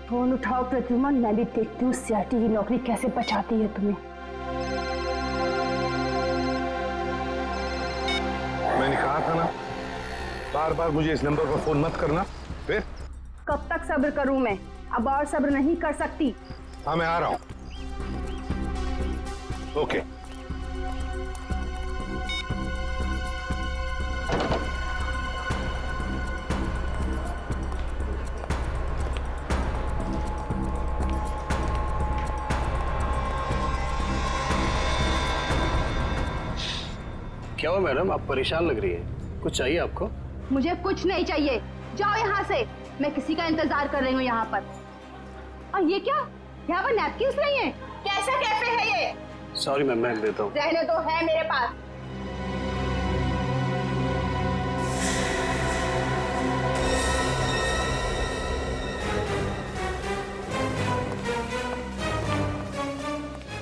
Phone उठाओ प्रद्युमन, मैं भी देखती हूँ सीआरटी की नौकरी कैसे बचाती है तुम्हें। मैंने कहा था ना, बार बार मुझे इस नंबर पर फोन मत करना। फिर कब तक सब्र करूं मैं? अब और सब्र नहीं कर सकती। हाँ, मैं आ रहा हूं। ओके। क्या हुआ मैडम, आप परेशान लग रही है? कुछ चाहिए आपको? मुझे कुछ नहीं चाहिए, जाओ यहाँ से। मैं किसी का इंतजार कर रही हूँ यहाँ पर। और ये क्या, यहाँ पर नैपकिन्स नहीं है? कैसा कैफे है ये? सॉरी मैम, मैं देता हूँ। रहने दो, है मेरे पास।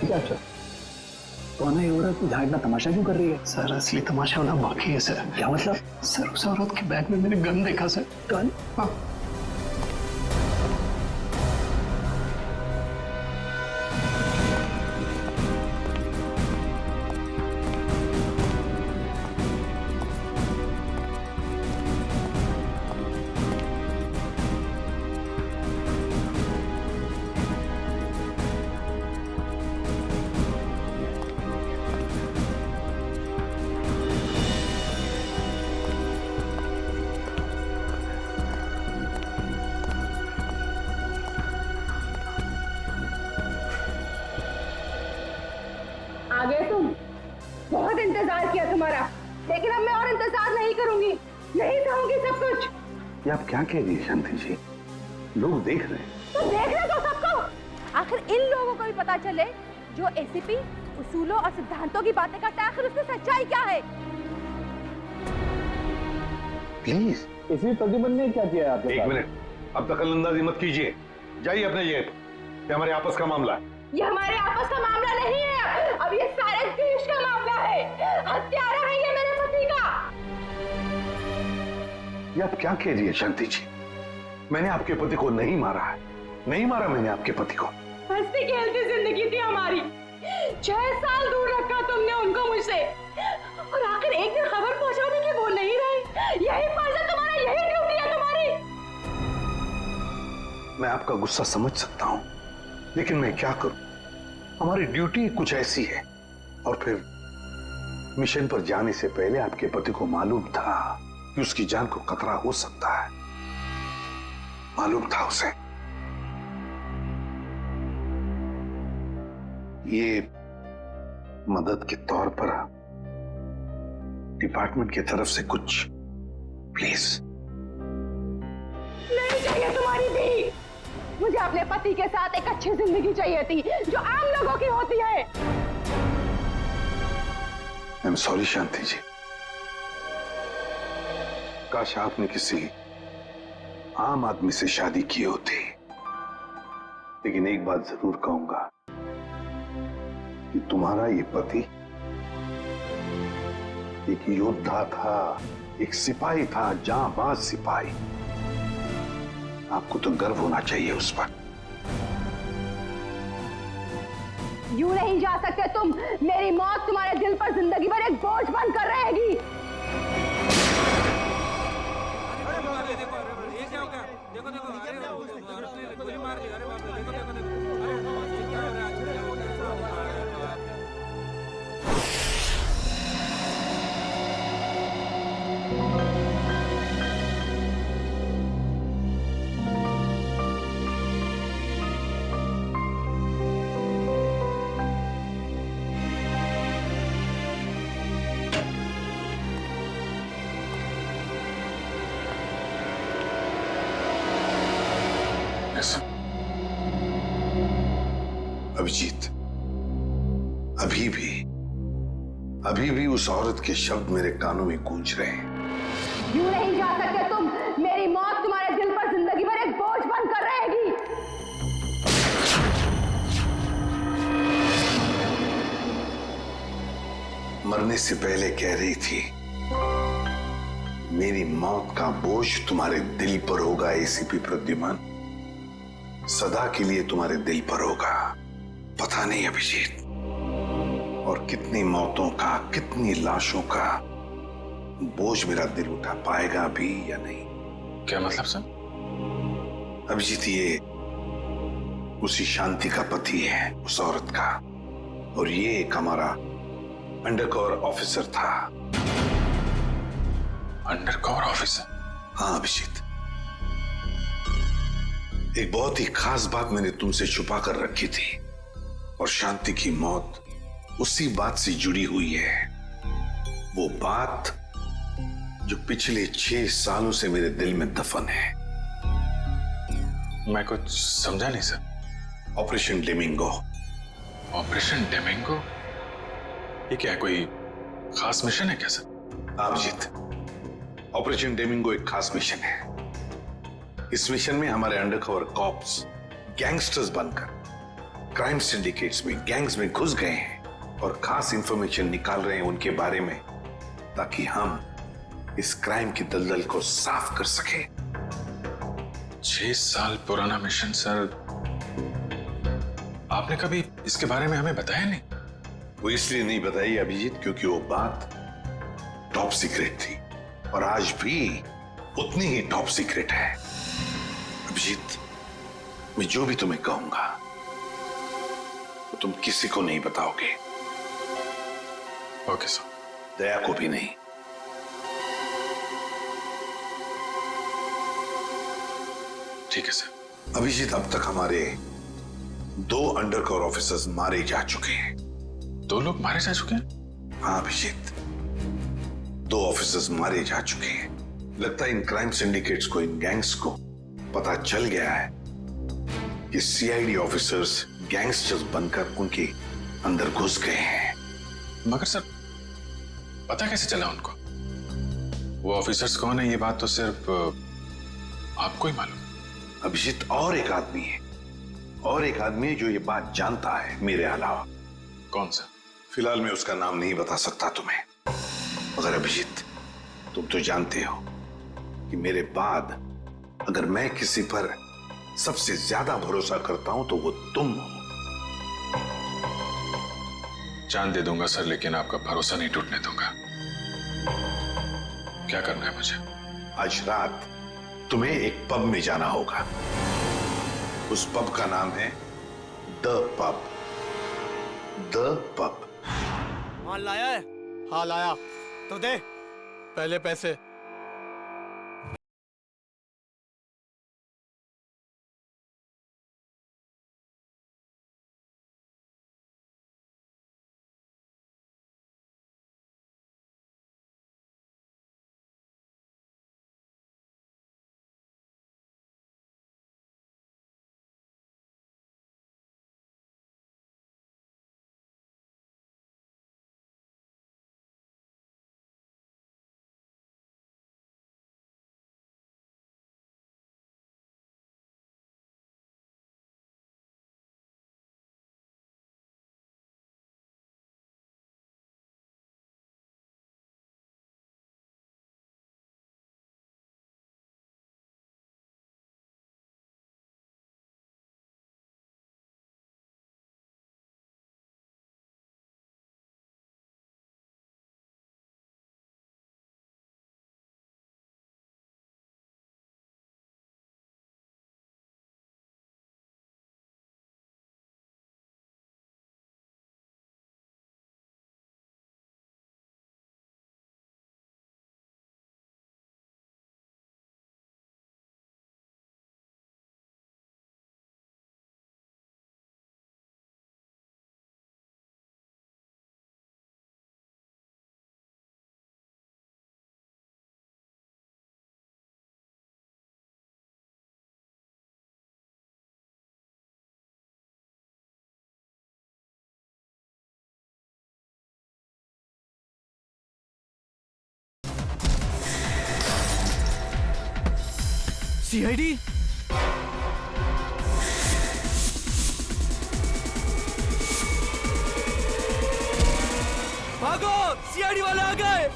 क्या अच्छा कौन है ये औरत? यहाँ इतना तमाशा क्यों कर रही है? सर असली तमाशा होना बाकी है सर। क्या मतलब? सर उस औरत के बैग में मैंने गन देखा सर। गन? हाँ। आ गए तुम? बहुत इंतजार किया तुम्हारा, लेकिन अब मैं और इंतजार नहीं करूंगी, नहीं सहूंगी सब कुछ। ये आप क्या कह रही है शांति जी? लोग देख रहे हैं। तो देखने दो सबको। आखिर इन लोगों को भी पता चले जो एसीपी उसूलों और सिद्धांतों की बातें करता है, आखिर उसकी सच्चाई क्या है। प्लीज। इसी प्रद्युमन ने क्या किया आपके एक साथ? मिनट, अब दखलंदाजी मत कीजिए। जाइए अपने जगह पे। ये हमारे आपस का मामला है। ये हमारे आपस का मामला नहीं है, अब ये सारे देश का मामला है। हत्यारा है ये मेरे पति का। ये आप क्या कह रही है शांति जी? मैंने आपके पति को नहीं मारा है, नहीं मारा मैंने आपके पति को। हंसती खेलती जिंदगी थी हमारी, 6 साल दूर रखा तुमने उनको मुझसे, और आखिर एक दिन खबर पहुंचाने की वो नहीं रहे। यही फर्ज है तुम्हारा, यही ड्यूटी है तुम्हारी। मैं आपका गुस्सा समझ सकता हूं, लेकिन मैं क्या करूं? हमारी ड्यूटी कुछ ऐसी है। और फिर मिशन पर जाने से पहले आपके पति को मालूम था कि उसकी जान को खतरा हो सकता है। मालूम था उसे। ये मदद के तौर पर डिपार्टमेंट की तरफ से कुछ प्लीज। नहीं चाहिए तुम्हारी भी, मुझे अपने पति के साथ एक अच्छी जिंदगी चाहिए थी जो आम लोगों की होती है। आई एम सॉरी शांति जी। काश आपने किसी आम आदमी से शादी की होती, लेकिन एक बात जरूर कहूंगा कि तुम्हारा ये पति एक योद्धा था, एक सिपाही था, जांबाज सिपाही। आपको तो गर्व होना चाहिए उस पर। यूं नहीं जा सकते तुम, मेरी मौत तुम्हारे दिल पर जिंदगी भर एक बोझ बनकर रहेगी। देखो देखो, अरे गोली मार दी, अरे बाप रे, देखो देखो देखो, अरे क्या हो रहा है? अभिजीत, अभी भी उस औरत के शब्द मेरे कानों में गूंज रहे हैं। यूं नहीं जा सकते तुम, मेरी मौत तुम्हारे दिल पर जिंदगी भर एक बोझ बनकर रहेगी। मरने से पहले कह रही थी, मेरी मौत का बोझ तुम्हारे दिल पर होगा एसीपी प्रद्युमन। सदा के लिए तुम्हारे दिल पर होगा। पता नहीं अभिजीत, और कितनी मौतों का, कितनी लाशों का बोझ मेरा दिल उठा पाएगा भी या नहीं। क्या मतलब सर? अभिजीत, ये उसी शांति का पति है, उस औरत का, और ये एक हमारा अंडरकवर ऑफिसर था। Undercover officer? हाँ अभिजीत, एक बहुत ही खास बात मैंने तुमसे छुपा कर रखी थी, और शांति की मौत उसी बात से जुड़ी हुई है। वो बात जो पिछले 6 सालों से मेरे दिल में दफन है। मैं कुछ समझा नहीं सर। ऑपरेशन डेमिंगो। ऑपरेशन डेमिंगो? ये क्या, कोई खास मिशन है क्या सर? अभिजीत, ऑपरेशन डेमिंगो एक खास मिशन है। इस मिशन में हमारे अंडरकवर कॉप्स गैंगस्टर्स बनकर क्राइम सिंडिकेट्स में, गैंग्स में घुस गए हैं और खास इंफॉर्मेशन निकाल रहे हैं उनके बारे में, ताकि हम इस क्राइम की दलदल को साफ कर सके। 6 साल पुराना मिशन सर। आपने कभी इसके बारे में हमें बताया नहीं? वो इसलिए नहीं बताई अभिजीत, क्योंकि वो बात टॉप सीक्रेट थी, और आज भी उतनी ही टॉप सीक्रेट है। अभिजीत, मैं जो भी तुम्हें कहूंगा वो तुम किसी को नहीं बताओगे। Okay sir. दया को भी नहीं। ठीक है सर। अभिजीत, अब तक हमारे 2 अंडरकवर ऑफिसर्स मारे जा चुके हैं। 2 लोग मारे जा चुके हैं? हाँ अभिजीत, 2 ऑफिसर्स मारे जा चुके हैं। लगता है इन क्राइम सिंडिकेट्स को, इन गैंग्स को पता चल गया है कि सीआईडी ऑफिसर्स गैंगस्टर्स बनकर उनके अंदर घुस गए हैं। मगर सर, पता कैसे चला उनको? वो ऑफिसर्स कौन है ये बात तो सिर्फ आपको ही मालूम। अभिजीत, और एक आदमी है, और एक आदमी है जो ये बात जानता है मेरे अलावा। कौन सा? फिलहाल मैं उसका नाम नहीं बता सकता तुम्हें, मगर अभिजीत, तुम तो जानते हो कि मेरे बाद अगर मैं किसी पर सबसे ज्यादा भरोसा करता हूं तो वो तुम हो। जान दे दूंगा सर, लेकिन आपका भरोसा नहीं टूटने दूंगा। क्या करना है मुझे? आज रात तुम्हें एक पब में जाना होगा। उस पब का नाम है द पब। The pub. माल लाया है? हाँ लाया। तो दे पहले पैसे। सीआईडी? भागो, सीआईडी वाले आ गए।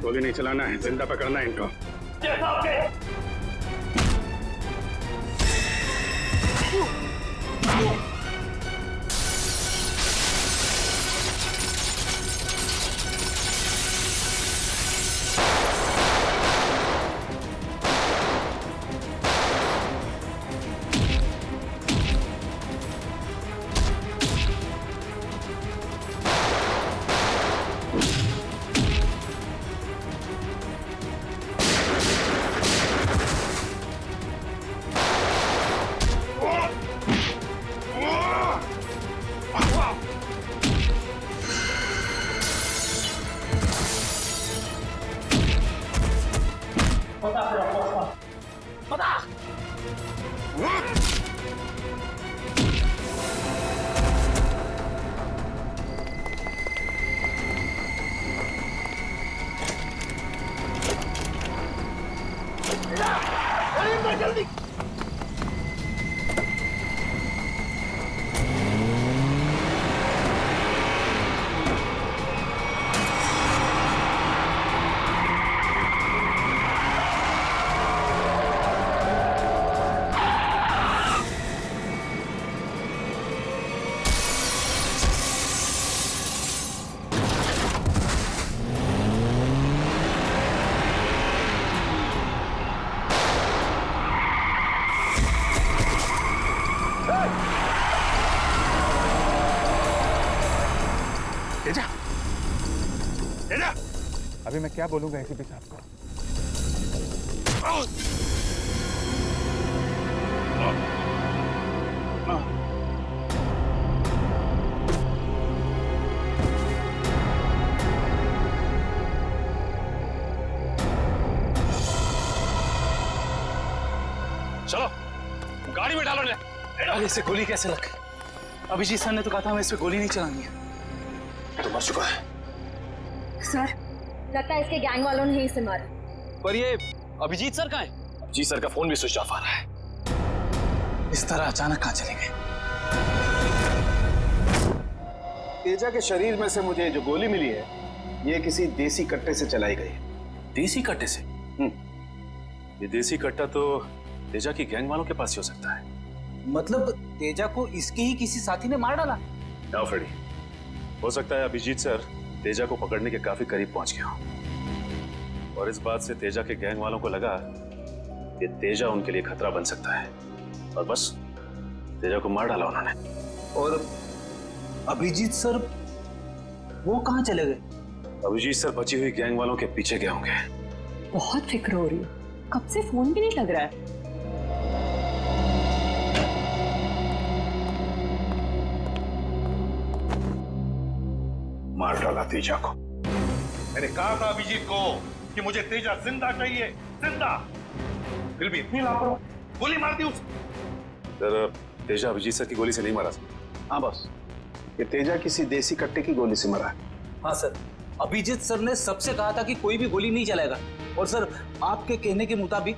गोली नहीं चलाना है, जिंदा पकड़ना है इनको। तेजा, तेजा, अभी मैं क्या बोलूंगा एसीपी साहब को? चलो गाड़ी में डालो। अरे इसे गोली कैसे लग गई? अभिजीत सर ने तो कहा था हमें इस पे गोली नहीं चलानी है। तो मर चुका है। सर, लगता है इसके गैंग वालों ने ही इसे मारा। पर ये अभिजीत सर कहाँ है? अभिजीत सर का फोन भी स्विच ऑफ आ रहा है। इस तरह अचानक कहाँ चले गए? तेजा के शरीर में से मुझे जो गोली मिली है, ये किसी देसी कट्टे से चलाई गई है। देसी कट्टे से? ये देसी कट्टा तो तेजा की गैंग वालों के पास ही हो सकता है। मतलब तेजा को इसके ही किसी साथी ने मार डाला? ना फ्रेडी, हो सकता है अभिजीत सर तेजा को पकड़ने के काफी करीब पहुंच गया हो और इस बात से तेजा के गैंग वालों को लगा कि तेजा उनके लिए खतरा बन सकता है और बस तेजा को मार डाला उन्होंने। और अभिजीत सर वो कहाँ चले गए? अभिजीत सर बची हुई गैंग वालों के पीछे गए होंगे। बहुत फिक्र हो रही है, कब से फोन भी नहीं लग रहा है। मार डाला तेजा को। मैंने कहा था अभिजीत को कि मुझे तेजा जिंदा चाहिए, जिंदा। फिर भी इतनी लापरवाही, गोली मार दी उसे। सर, तेजा अभिजीत सर की गोली से नहीं मारा। हाँ बॉस, ये तेजा किसी देसी कट्टे की गोली से मरा है। हाँ सर, अभिजीत सर ने सबसे कहा था कि कोई भी गोली नहीं चलाएगा और सर आपके कहने के मुताबिक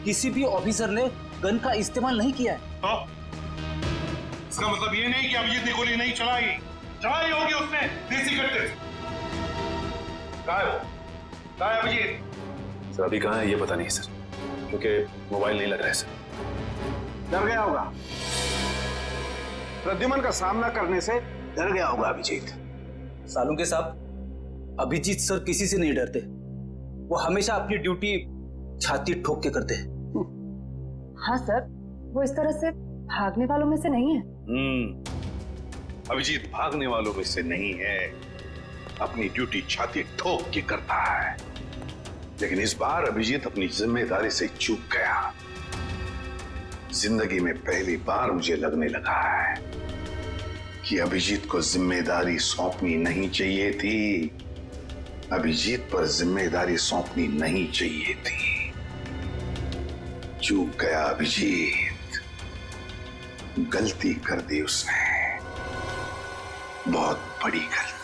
किसी भी ऑफिसर ने गन का इस्तेमाल नहीं किया है। तो इसका मतलब ये नहीं कि अभिजीत ने गोली नहीं चलाई, चलाई होगी उसने देसी कट्टे से। कहाँ है वो? कहाँ है अभिजीत? सर अभी कहाँ है ये पता नहीं सर, क्योंकि मोबाइल नहीं लग रहा है सर। डर गया होगा, प्रद्युमन का सामना करने से डर गया होगा अभिजीत। सालों के साहब, अभिजीत सर किसी से नहीं डरते, वो हमेशा अपनी ड्यूटी छाती ठोक के करते हैं। हाँ सर, वो इस तरह से भागने वालों में से नहीं है। अभिजीत भागने वालों में से नहीं है, अपनी ड्यूटी छाती ठोक के करता है। लेकिन इस बार अभिजीत अपनी जिम्मेदारी से चूक गया। जिंदगी में पहली बार मुझे लगने लगा है कि अभिजीत को जिम्मेदारी सौंपनी नहीं चाहिए थी। अभिजीत पर जिम्मेदारी सौंपनी नहीं चाहिए थी। चूक गया अभिजीत, गलती कर दी उसने, बहुत बड़ी गलती।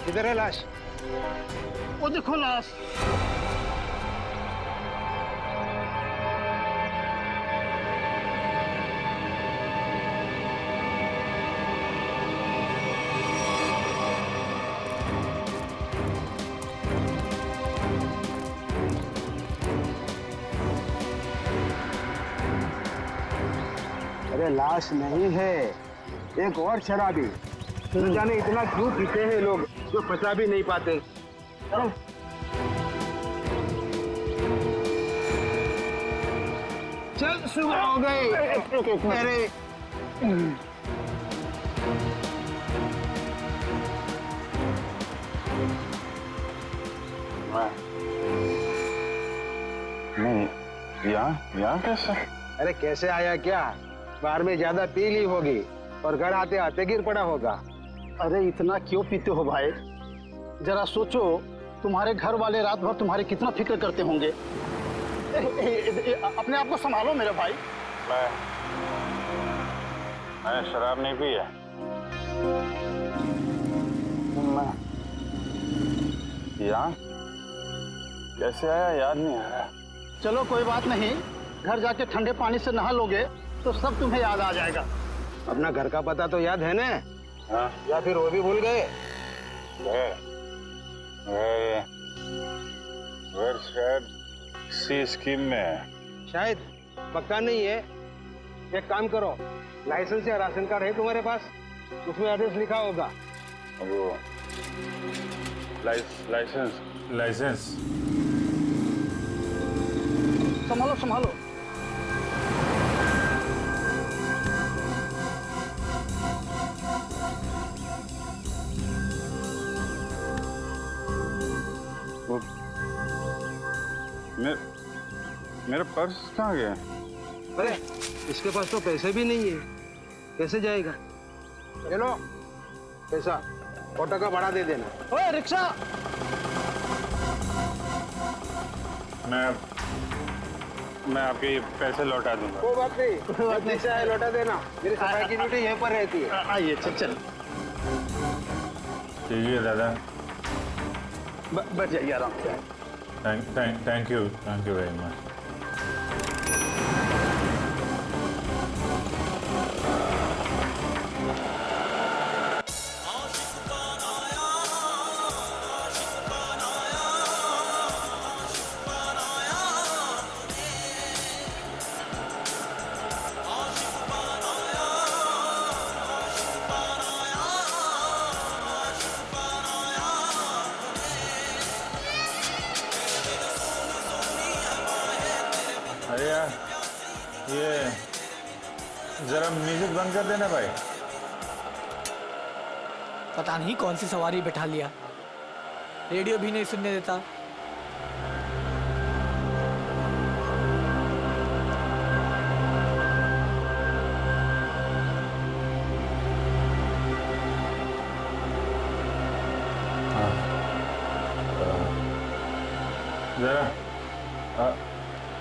किधर है लाश? वो देखो लाश। अरे लाश नहीं है, एक और शराबी। न जाने इतना क्यों पीते हैं लोग जो पचा भी नहीं पाते। अरे चल सुबह हो गई। अरे नहीं, यहाँ कैसे? अरे कैसे आया क्या? बाहर में ज्यादा पी ली होगी और घर आते आते गिर पड़ा होगा। अरे इतना क्यों पीते हो भाई? जरा सोचो, तुम्हारे घर वाले रात भर तुम्हारे कितना फिक्र करते होंगे। अपने आप को संभालो मेरे भाई। मैंने शराब नहीं पी है। यहाँ कैसे आया याद नहीं आ रहा। चलो कोई बात नहीं, घर जाके ठंडे पानी से नहा लोगे तो सब तुम्हें याद आ जाएगा। अपना घर का पता तो याद है ना? हाँ? या फिर वो भी भूल गए? घर शायद सी स्कीम में है। शायद, पक्का नहीं है। एक काम करो, लाइसेंस या राशन कार्ड है तुम्हारे पास? उसमें एड्रेस लिखा होगा। वो लाइसेंस संभालो संभालो। मेरा पर्स कहाँ गया? अरे इसके पास तो पैसे भी नहीं है, कैसे जाएगा? ये लो पैसा, ऑटो का भाड़ा दे देना। ओए रिक्शा! मैं आपके पैसे लौटा दूंगा। कोई बात नहीं, पैसा है लौटा देना। मेरी सफाई की ड्यूटी यहीं पर रहती है। आइए चल चल। ठीक है दादा। बैठ जाइए आराम से। Thank you very much. अरे यार, ये जरा म्यूजिक बंद कर देना भाई। पता नहीं कौन सी सवारी बैठा लिया, रेडियो भी नहीं सुनने देता। जरा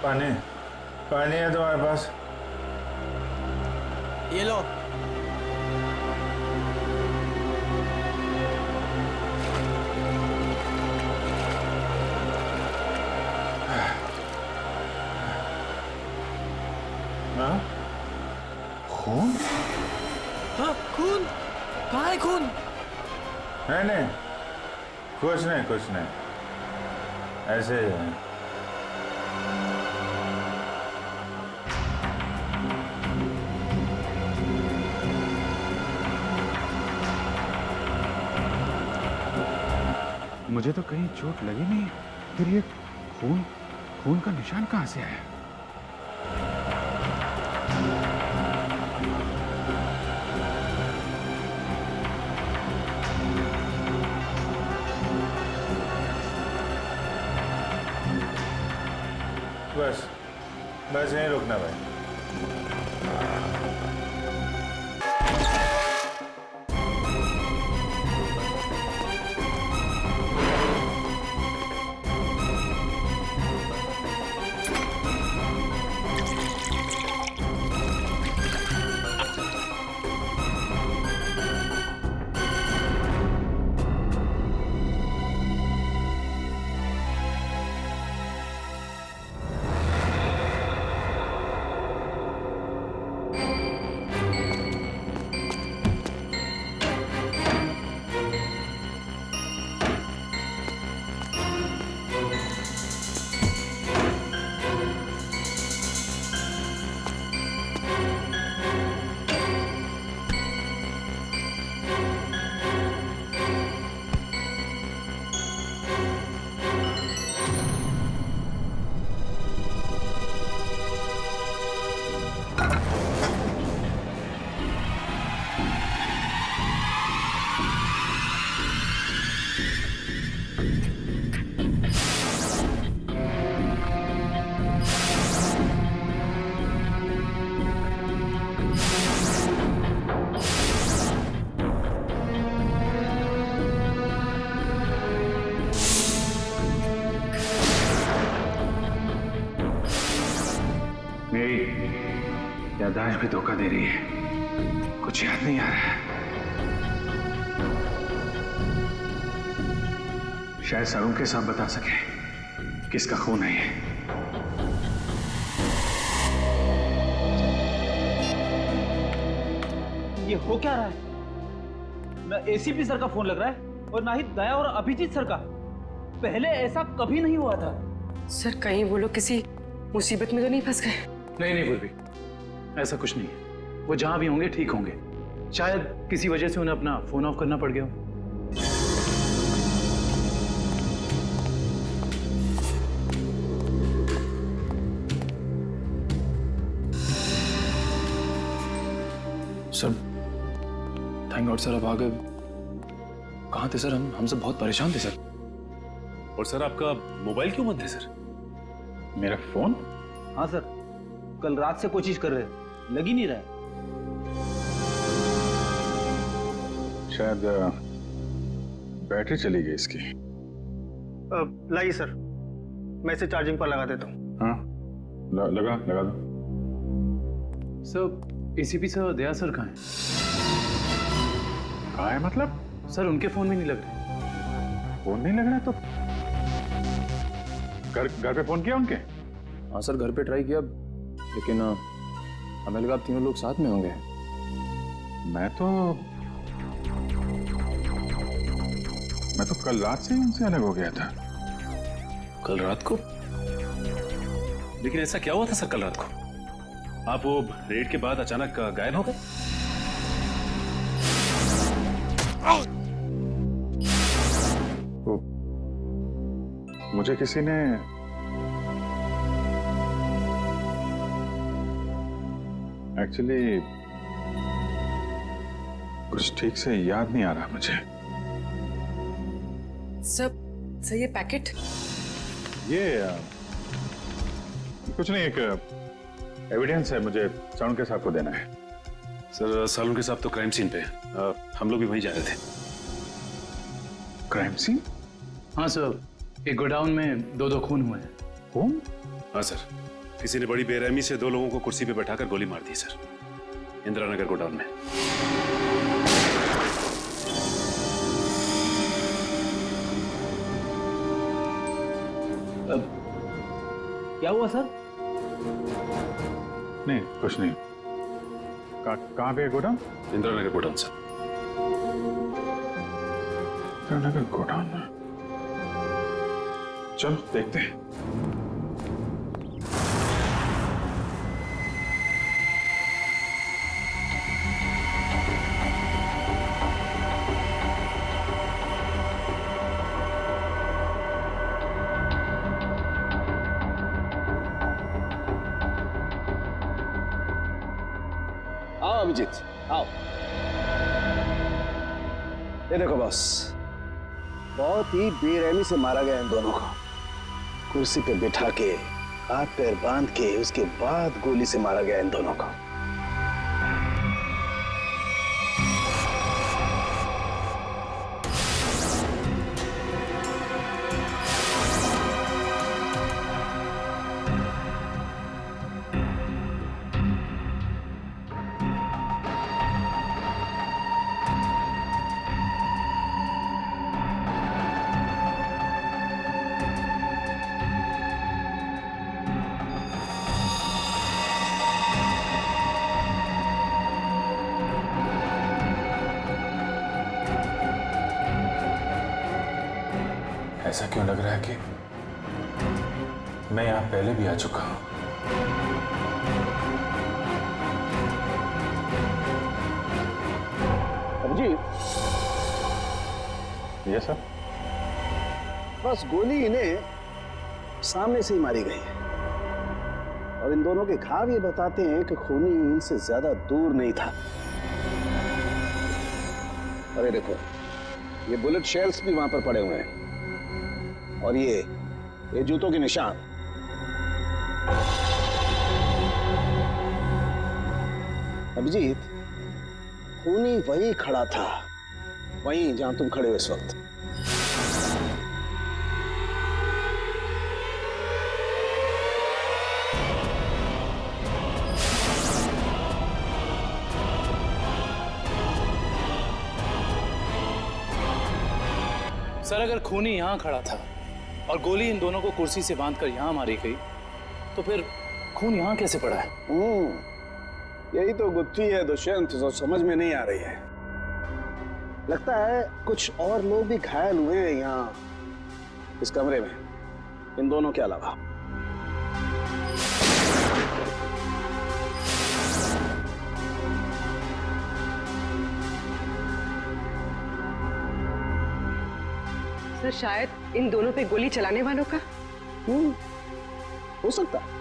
पानी है तुम्हारे पास? ये लो। खून? हाँ खून? कहाँ है खून? नहीं, कुछ नहीं, ऐसे ही है। मुझे तो कहीं चोट लगी नहीं, फिर ये खून का निशान कहाँ से आया? बस यहीं रुकना भाई। मेरी याददाश्त भी धोखा दे रही है, कुछ याद नहीं आ रहा है। शायद सारुण के साथ बता सके किसका खून है ये। ये हो क्या रहा है? ना एसीपी सर का फोन लग रहा है और ना ही दया और अभिजीत सर का। पहले ऐसा कभी नहीं हुआ था। सर कहीं वो लोग किसी मुसीबत में तो नहीं फंस गए? नहीं नहीं गुरबी, ऐसा कुछ नहीं है। वो जहां भी होंगे ठीक होंगे। शायद किसी वजह से उन्हें अपना फोन ऑफ करना पड़ गया हो। सर थैंक गॉड सर, अब आ गए। कहाँ थे सर? हम सब बहुत परेशान थे सर। और सर आपका मोबाइल क्यों बंद है सर? मेरा फोन? हाँ सर, कल रात से कोशिश कर रहे हैं, लग ही नहीं रहा है। शायद बैटरी चली गई इसकी। लाइए सर, मैं इसे चार्जिंग पर लगा देता हूँ। हाँ लगा दो। सर एसीपी सर दया सर कहाँ हैं? कहाँ है मतलब? सर उनके फोन में नहीं लग रहे। फोन नहीं लग रहा तो घर पे फोन किया उनके? हाँ सर घर पे ट्राई किया, लेकिन हमें लगा आप तीनों लोग साथ में होंगे। मैं तो कल रात से ही उनसे अलग हो गया था। कल रात को? लेकिन ऐसा क्या हुआ था सर कल रात को? आप वो रेड के बाद अचानक गायब हो गए? मुझे किसी ने एक्चुअली कुछ ठीक से याद नहीं आ रहा मुझे। सर ये पैकेट? ये कुछ नहीं, एक एविडेंस है, मुझे सारुण के साहब को देना है। सर सारुण के साहब तो क्राइम सीन पे हम लोग भी वहीं जा रहे थे। Crime scene? हाँ सर, एक गोडाउन में दो खून हुए हैं। खून? हाँ सर, किसी ने बड़ी बेरहमी से 2 लोगों को कुर्सी पे बैठाकर गोली मार दी सर, इंदिरा नगर गोडाउन में। क्या हुआ सर? नहीं कुछ नहीं। कहाँ पे godown? Indira Nagar godown sir. Indira Nagar godown में? चलो देखते हैं। आओ अभिजीत, आओ। ये देखो बॉस, बहुत ही बेरहमी से मारा गया इन दोनों को। कुर्सी पे बिठा के, हाथ पैर बांध के, उसके बाद गोली से मारा गया इन दोनों को। ऐसा क्यों लग रहा है कि मैं यहां पहले भी आ चुका हूं? अभिजीत, ये सर? बस गोली इन्हें सामने से ही मारी गई है और और इन दोनों के घाव ये बताते हैं कि खूनी इनसे ज्यादा दूर नहीं था। अरे देखो, ये बुलेट शेल्स भी वहां पर पड़े हुए हैं और ये जूतों के निशान। अभिजीत, खूनी वहीं खड़ा था, वहीं जहां तुम खड़े हो इस वक्त। सर, अगर खूनी यहाँ खड़ा था और गोली इन दोनों को कुर्सी से बांधकर यहाँ मारी गई, तो फिर खून यहाँ कैसे पड़ा है? यही तो गुत्थी है दुष्यंत, जो समझ में नहीं आ रही है। लगता है कुछ और लोग भी घायल हुए हैं यहाँ इस कमरे में, इन दोनों के अलावा। सर, शायद इन दोनों पे गोली चलाने वालों का। हो सकता है।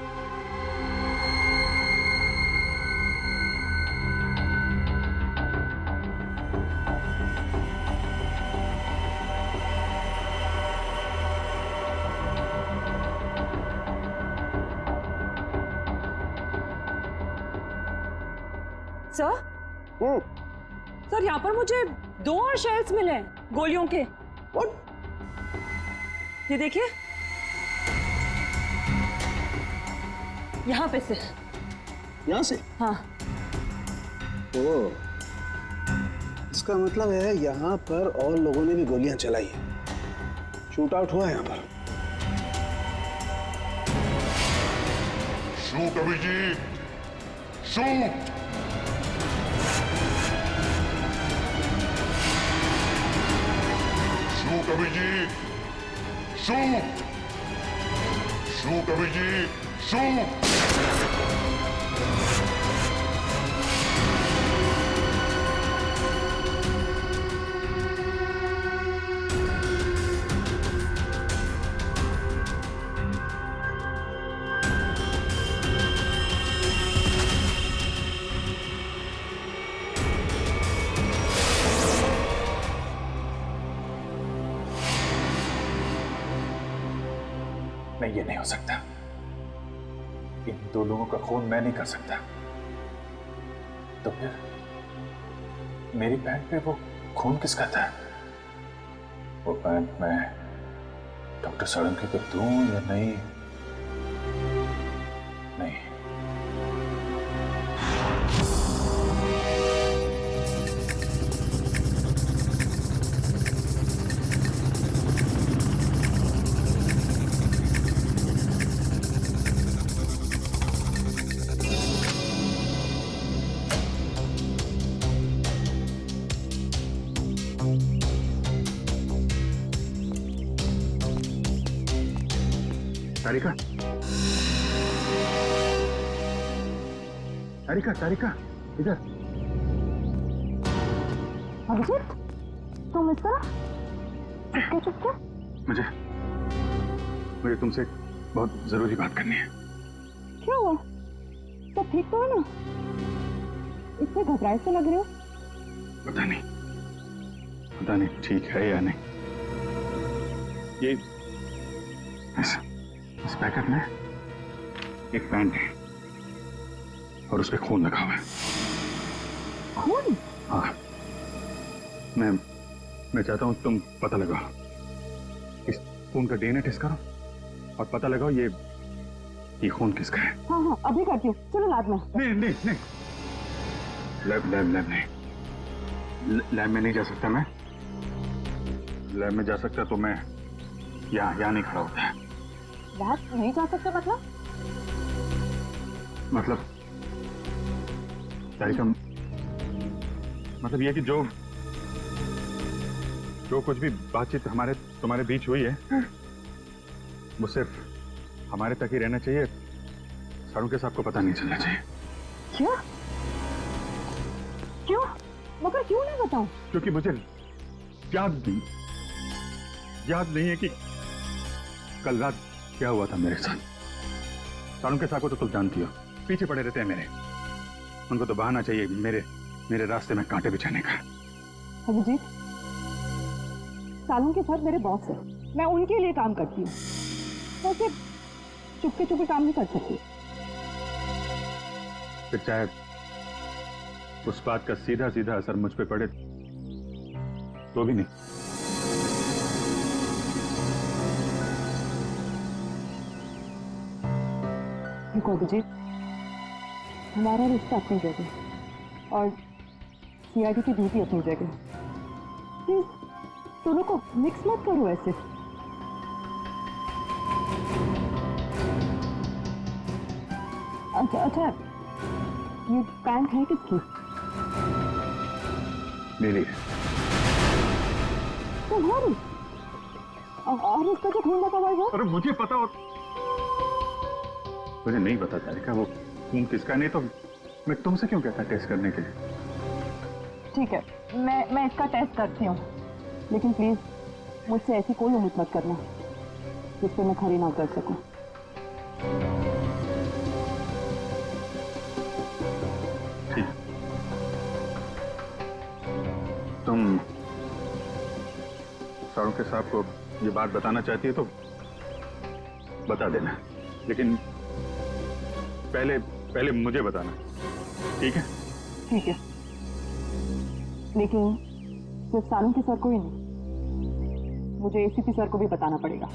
सर, सर यहाँ पर मुझे 2 और शेल्स मिले हैं गोलियों के। ये देखिए, यहाँ पे से। यहाँ से? हाँ। ओ, इसका मतलब है यहाँ पर और लोगों ने भी गोलियां चलाई हैं। शूट आउट हुआ है यहाँ पर। Shoot Abhijit, shoot. Shoot Abhijit, shoot. Shoot Abhijit, shoot. नहीं, ये नहीं हो सकता। इन 2 लोगों का खून मैं नहीं कर सकता। तो फिर मेरी पैंट पे वो खून किसका था? वो पैंट मैं डॉक्टर सोलंकी को दूं या नहीं? नहीं। तारिका, तारिका, तारिका, इधर। अभिजीत, तुम इस तरह चुपके चुपके? मुझे तुमसे बहुत जरूरी बात करनी है। क्या हुआ? सब ठीक तो है ना? इतने घबराए से लग रहे हो। पता नहीं ठीक है या नहीं। ये इस पैकेट में एक पैंट है और उस पे खून लगा हुआ है। खून? हाँ, मैं चाहता हूं तुम पता लगाओ, इस खून का डीएनए टेस्ट करो और पता लगाओ ये खून किसका है। हाँ हाँ, अभी करती हूँ, चलो लैब में। नहीं, लैब नहीं, लैब में नहीं जा सकता मैं। लैब में जा सकता तो मैं यहाँ नहीं खड़ा होता है। लैब नहीं जा सकते मतलब तारिका, मतलब ये कि जो कुछ भी बातचीत तुम्हारे बीच हुई है वो सिर्फ हमारे तक ही रहना चाहिए। सारुकेश आपको पता नहीं चलना चाहिए। क्यों? मगर क्यों नहीं बताऊं? क्योंकि मुझे याद नहीं है कि कल रात क्या हुआ था मेरे साथ। सालुंके साहब को तो तुम जानती हो, पीछे पड़े रहते हैं मेरे। उनको तो बहाना चाहिए मेरे रास्ते में कांटे बिछाने का। अभिजीत, सालुंके सर मेरे बॉस है, मैं उनके लिए काम करती हूँ, वैसे चुपके चुपके काम नहीं कर सकती। फिर चाहे उस बात का सीधा सीधा असर मुझ पे पड़े तो भी नहीं। देखो अभिजीत, हमारा रिश्ता अपनी जगह और सीआईडी की ड्यूटी अपनी जगह। प्लीज दोनों को मिक्स मत करो ऐसे। अच्छा, ये पैंट है किसकी? मेरी। तुम्हारी? और इसका जो खून लगा हुआ है? अरे मुझे पता और मुझे नहीं पता तारिका वो खून किसका। नहीं तो मैं तुमसे क्यों कहता टेस्ट करने के लिए। ठीक है, मैं इसका टेस्ट करती हूँ, लेकिन प्लीज मुझसे ऐसी कोई उम्मीद मत करना जिस पे मैं खरी ना कर सकूं। ठीक। तुम सालुंके साहब को ये बात बताना चाहती है तो बता देना, लेकिन पहले मुझे बताना, ठीक है? ठीक है, लेकिन सिर्फ सालुंके सर को ही नहीं, मुझे एसीपी सर को भी बताना पड़ेगा।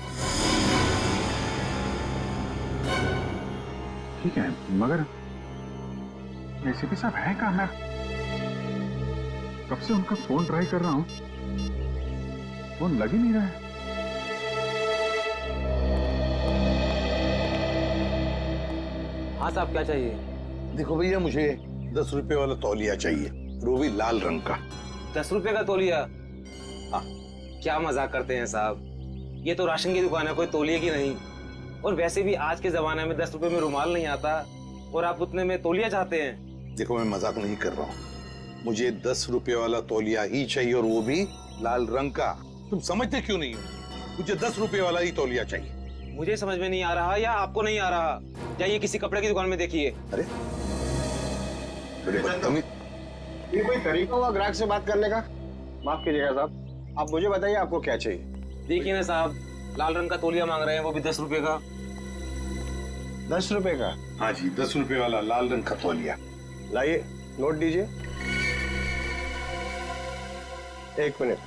ठीक है, मगर एसीपी साहब हैं कहाँ? मैं कब से उनका फोन ट्राई कर रहा हूँ, फोन लग ही नहीं रहा है। हाँ साहब, क्या चाहिए? देखो भैया, मुझे 10 रुपए वाला तौलिया चाहिए, रोवी लाल रंग का। 10 रुपए का तौलिया? हाँ। क्या मजाक करते हैं साहब, ये तो राशन की दुकान है, कोई तौलिए की नहीं। और वैसे भी आज के जमाने में 10 रुपए में रुमाल नहीं आता, और आप उतने में तौलिया चाहते हैं? देखो, मैं मजाक नहीं कर रहा हूँ, मुझे 10 रुपए वाला तौलिया ही चाहिए, और वो भी लाल रंग का। तुम समझते क्यों नहीं हो? मुझे 10 रुपए वाला ही तौलिया चाहिए। मुझे समझ में नहीं आ रहा, या आपको नहीं आ रहा? जाइए किसी कपड़े की दुकान में देखिए। अरे ये कोई तरीका हुआ ग्राहक से बात करने का? माफ कीजिएगा साहब, आप मुझे बताइए आपको क्या चाहिए। देखिए ना साहब, लाल रंग का तौलिया मांग रहे हैं, वो भी 10 रुपए का। 10 रुपए का? हाँ जी, 10 रुपए वाला लाल रंग का तौलिया। लाइए, नोट दीजिए। 1 मिनट।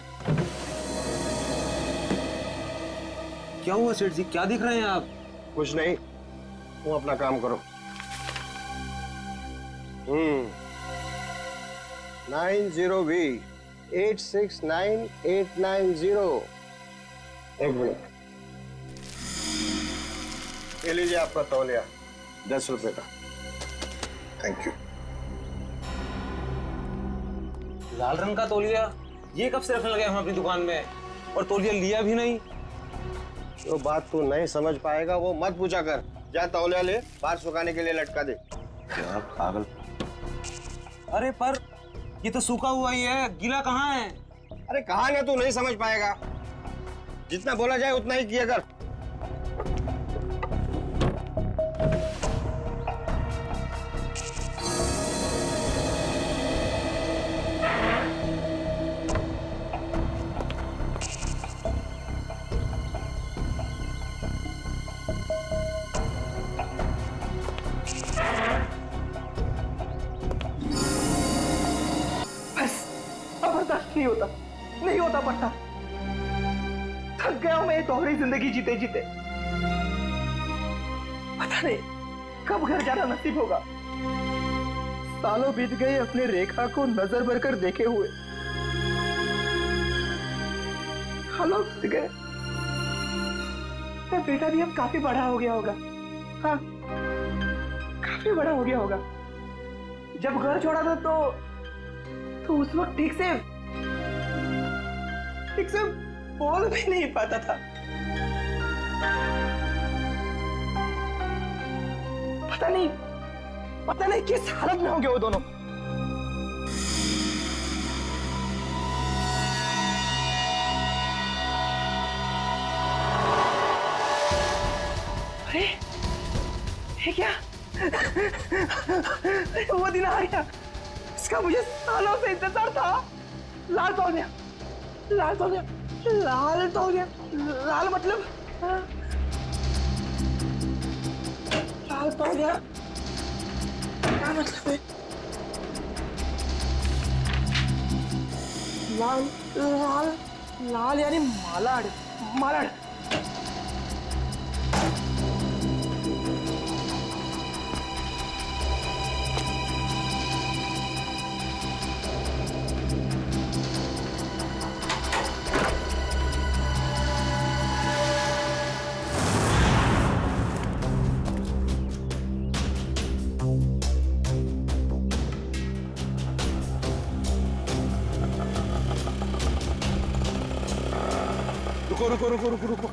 क्या हुआ सेठ जी, क्या दिख रहे हैं आप? कुछ नहीं, तुम अपना काम करो। 90V 869890। 1 मिनट, ये लीजिए आपका तौलिया, 10 रुपए का। Thank you. लाल रंग का तौलिया? ये कब से रखने लगे हम अपनी दुकान में, और तौलिया लिया भी नहीं? जो बात तू नहीं समझ पाएगा वो मत पूछा कर। जा तौलिया ले, बाहर सुखाने के लिए लटका दे। क्या पागल। अरे पर ये तो सूखा हुआ ही है, गीला कहाँ है? अरे कहाँ ना, तू नहीं समझ पाएगा। जितना बोला जाए उतना ही किया कर। नहीं होता पड़ता। थक गया हूं मैं ये दोहरी जिंदगी जीते जीते। पता नहीं कब घर जाना नसीब होगा। सालों बीत गए अपने रेखा को नजर भर कर देखे हुए। सालों बीत गए, मेरा बेटा भी अब काफी बड़ा हो गया होगा। हाँ, काफी बड़ा हो गया होगा। जब घर छोड़ा था तो उस वक्त ठीक से बोल भी नहीं पाता था। पता नहीं किस हालत में होंगे वो दोनों। अरे ये क्या? वो दिन आ गया, इसका मुझे सालों से इंतजार था। लाल तौलिया, लाल तौलिया, लाल तौलिया, लाल मतलब लाल तौलिया क्या मतलब है? लाल लाल लाल यानी मालाड, मालाड। रुको रुको रुको रुको रुको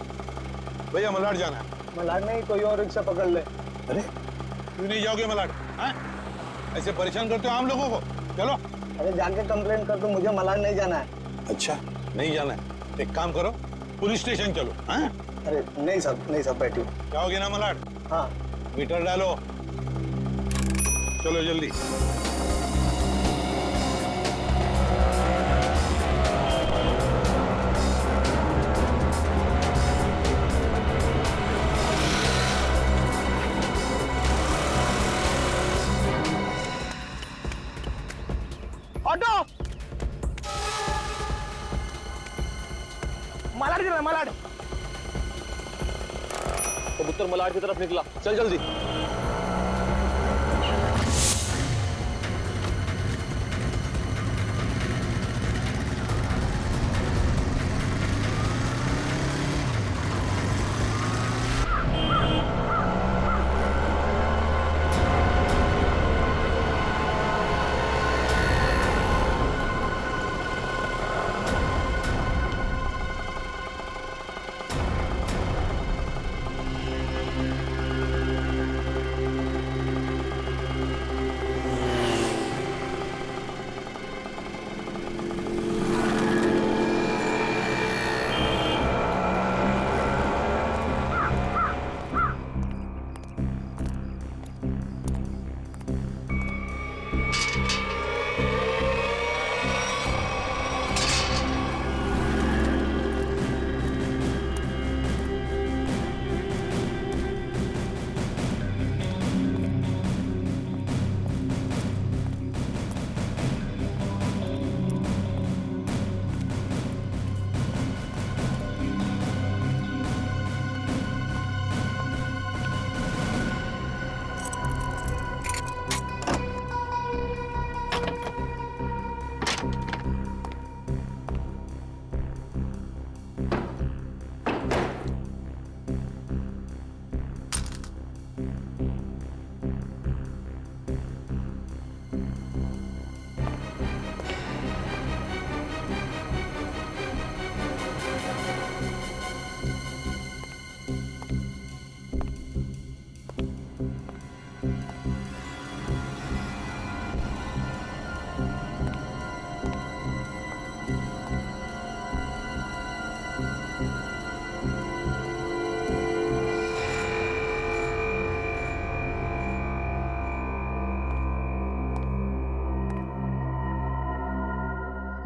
भैया, मलाड जाना है। मलाड नहीं, कोई और रिक्शा पकड़ ले। अरे क्यों नहीं जाओगे मलाड? हाँ? ऐसे परेशान करते हो हम लोगों को। चलो। अरे जाके कंप्लेंट कर दो, मुझे मलाड नहीं जाना है। अच्छा नहीं जाना है, एक काम करो, पुलिस स्टेशन चलो। हाँ? अरे नहीं साहब, नहीं साहब, बैठिए। जाओगे ना मलाड? हाँ। मीटर डालो, चलो जल्दी। ऑटो, मलाड जाना, मलाड। कबूतर मलाड की तरफ निकला, चल जल्दी।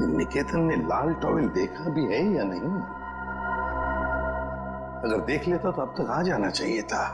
निकेतन ने लाल टॉवेल देखा भी है या नहीं? अगर देख लेता तो अब तक आ जाना चाहिए था।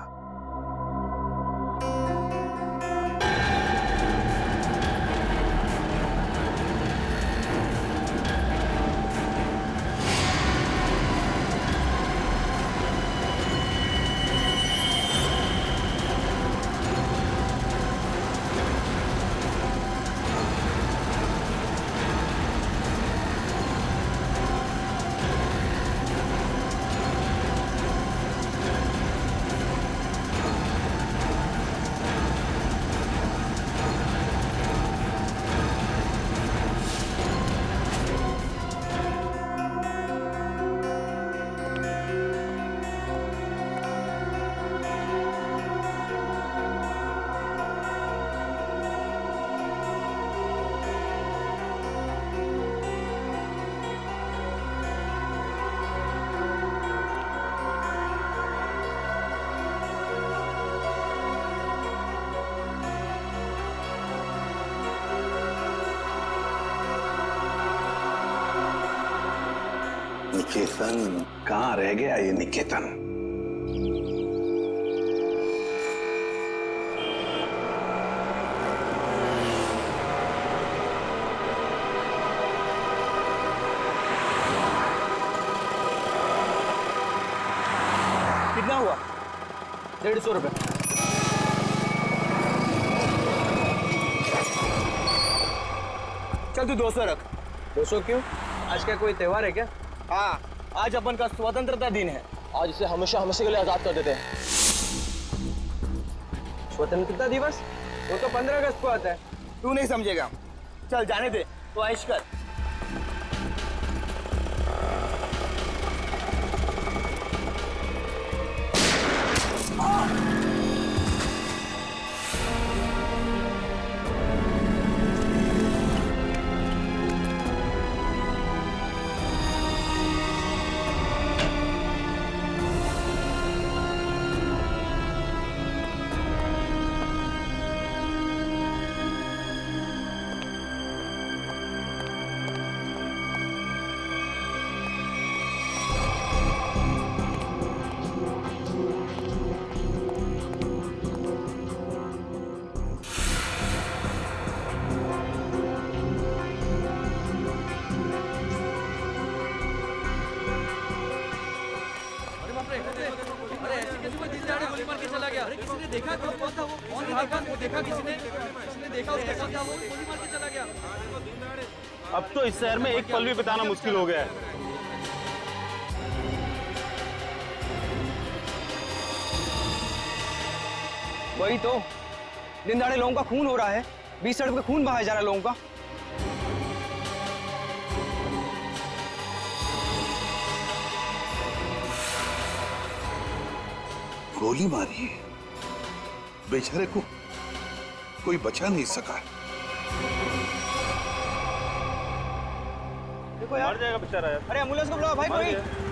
निकेतन, कहाँ रह गया ये निकेतन? कितना हुआ? 150 रुपए। चल तू 200 रख। 200 क्यों? आज का कोई त्योहार है क्या? हाँ, आज अपन का स्वतंत्रता दिन है। आज इसे हमेशा हमेशा के लिए आजाद कर देते हैं। स्वतंत्रता दिवस वो तो 15 अगस्त को आता है। तू नहीं समझेगा। चल जाने दे, तो ऐश कर। अब तो इस शहर में एक पल भी बिताना मुश्किल हो गया है। वही तो, दिन दहाड़े लोगों का खून हो रहा है, 20 सड़क पे खून बहाया जा रहा है लोगों का। गोली मारी है, बेचारे को कोई बचा नहीं सका। देखो यार, मर जाएगा बेचारा यार। अरे एम्बुलेंस को बुलाओ भाई कोई।